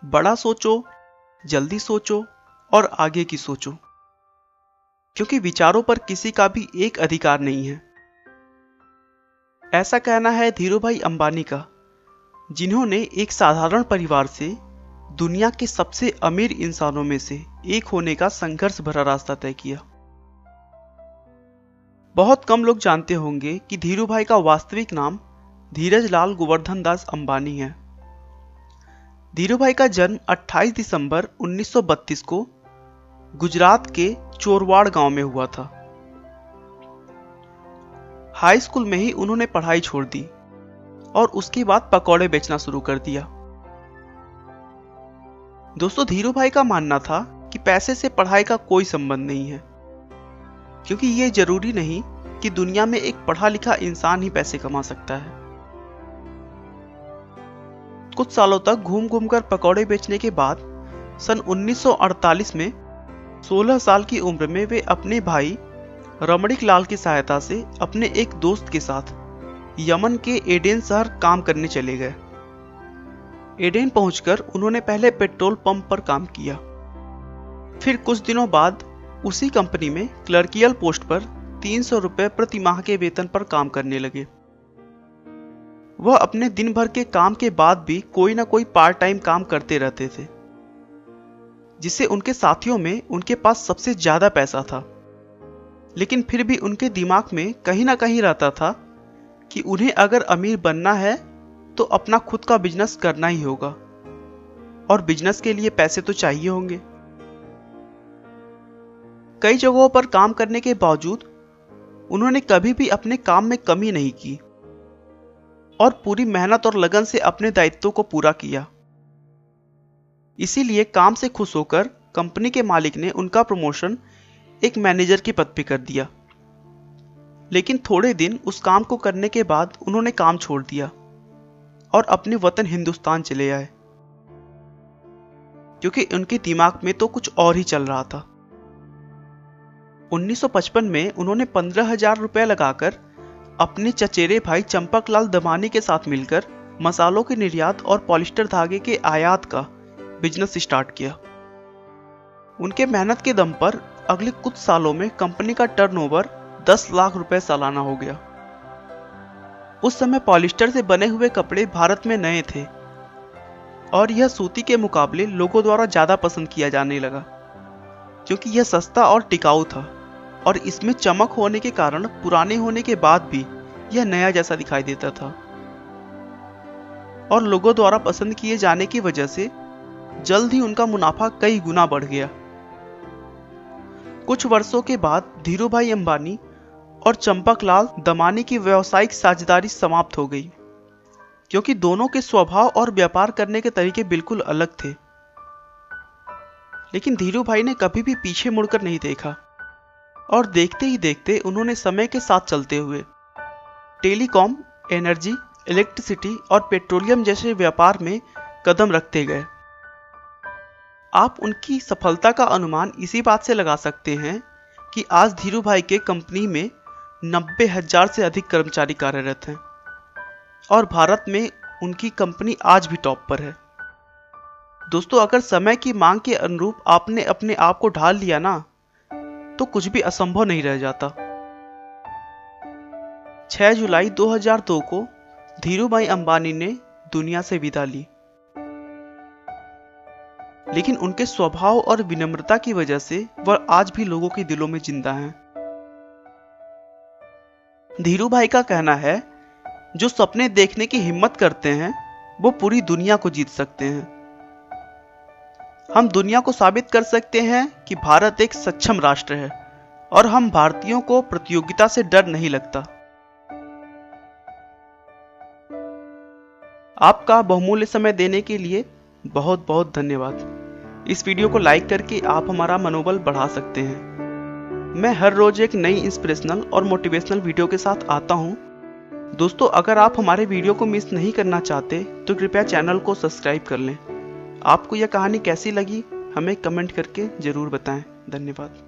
बड़ा सोचो, जल्दी सोचो और आगे की सोचो, क्योंकि विचारों पर किसी का भी एक अधिकार नहीं है। ऐसा कहना है धीरूभाई अंबानी का, जिन्होंने एक साधारण परिवार से दुनिया के सबसे अमीर इंसानों में से एक होने का संघर्ष भरा रास्ता तय किया। बहुत कम लोग जानते होंगे कि धीरूभाई का वास्तविक नाम धीरज लाल गोवर्धन दास अंबानी है। धीरूभाई का जन्म 28 दिसंबर 1932 को गुजरात के चोरवाड़ गांव में हुआ था। हाई स्कूल में ही उन्होंने पढ़ाई छोड़ दी और उसके बाद पकौड़े बेचना शुरू कर दिया। दोस्तों, धीरूभाई का मानना था कि पैसे से पढ़ाई का कोई संबंध नहीं है, क्योंकि ये जरूरी नहीं कि दुनिया में एक पढ़ा लिखा इंसान ही पैसे कमा सकता है। कुछ सालों तक घूम घूम कर पकौड़े बेचने के बाद सन 1948 में 16 साल की उम्र में वे अपने भाई रमणीक लाल की सहायता से अपने एक दोस्त के साथ यमन के एडेन शहर काम करने चले गए। एडेन पहुंचकर उन्होंने पहले पेट्रोल पंप पर काम किया। फिर कुछ दिनों बाद उसी कंपनी में क्लर्कियल पोस्ट पर 300 रुपए प्रति माह के वेतन पर काम करने लगे। वह अपने दिन भर के काम के बाद भी कोई ना कोई पार्ट टाइम काम करते रहते थे, जिससे उनके साथियों में उनके पास सबसे ज्यादा पैसा था। लेकिन फिर भी उनके दिमाग में कहीं ना कहीं रहता था कि उन्हें अगर अमीर बनना है तो अपना खुद का बिजनेस करना ही होगा, और बिजनेस के लिए पैसे तो चाहिए होंगे। कई जगहों पर काम करने के बावजूद उन्होंने कभी भी अपने काम में कमी नहीं की और पूरी मेहनत और लगन से अपने दायित्वों को पूरा किया। इसीलिए काम से खुश होकर कंपनी के मालिक ने उनका प्रमोशन एक मैनेजर के पद पे कर दिया। लेकिन थोड़े दिन उस काम को करने के बाद उन्होंने काम छोड़ दिया और अपने वतन हिंदुस्तान चले आए, क्योंकि उनके दिमाग में तो कुछ और ही चल रहा था। 1955 में उन्होंने 15,000 रुपए लगाकर अपने चचेरे भाई चंपकलाल दमानी के साथ मिलकर मसालों के निर्यात और पॉलिस्टर धागे के आयात का बिजनेस स्टार्ट किया। उनके मेहनत के दम पर अगले कुछ सालों में कंपनी का टर्नओवर 10 लाख रुपए सालाना हो गया। उस समय पॉलिस्टर से बने हुए कपड़े भारत में नए थे और यह सूती के मुकाबले लोगों द्वारा ज्यादा पसंद किया जाने लगा, क्योंकि यह सस्ता और टिकाऊ था और इसमें चमक होने के कारण पुराने होने के बाद भी यह नया जैसा दिखाई देता था। और लोगों द्वारा पसंद किए जाने की वजह से जल्द ही उनका मुनाफा कई गुना बढ़ गया। कुछ वर्षों के बाद धीरूभाई अंबानी और चंपकलाल दमानी की व्यावसायिक साझेदारी समाप्त हो गई, क्योंकि दोनों के स्वभाव और व्यापार करने के तरीके बिल्कुल अलग थे। लेकिन धीरूभाई ने कभी भी पीछे मुड़कर नहीं देखा और देखते ही देखते उन्होंने समय के साथ चलते हुए टेलीकॉम, एनर्जी, इलेक्ट्रिसिटी और पेट्रोलियम जैसे व्यापार में कदम रखते गए। आप उनकी सफलता का अनुमान इसी बात से लगा सकते हैं कि आज धीरूभाई के कंपनी में 90,000 से अधिक कर्मचारी कार्यरत हैं और भारत में उनकी कंपनी आज भी टॉप पर है। दोस्तों, अगर समय की मांग के अनुरूप आपने अपने आप को ढाल लिया ना, तो कुछ भी असंभव नहीं रह जाता। 6 जुलाई 2002 को धीरूभाई अंबानी ने दुनिया से विदा ली, लेकिन उनके स्वभाव और विनम्रता की वजह से वह आज भी लोगों के दिलों में जिंदा हैं। धीरूभाई का कहना है, जो सपने देखने की हिम्मत करते हैं वो पूरी दुनिया को जीत सकते हैं। हम दुनिया को साबित कर सकते हैं कि भारत एक सक्षम राष्ट्र है और हम भारतीयों को प्रतियोगिता से डर नहीं लगता। आपका बहुमूल्य समय देने के लिए बहुत बहुत धन्यवाद। इस वीडियो को लाइक करके आप हमारा मनोबल बढ़ा सकते हैं। मैं हर रोज एक नई इंस्पिरेशनल और मोटिवेशनल वीडियो के साथ आता हूं। दोस्तों, अगर आप हमारे वीडियो को मिस नहीं करना चाहते तो कृपया चैनल को सब्सक्राइब कर लें। आपको यह कहानी कैसी लगी हमें कमेंट करके जरूर बताएं। धन्यवाद।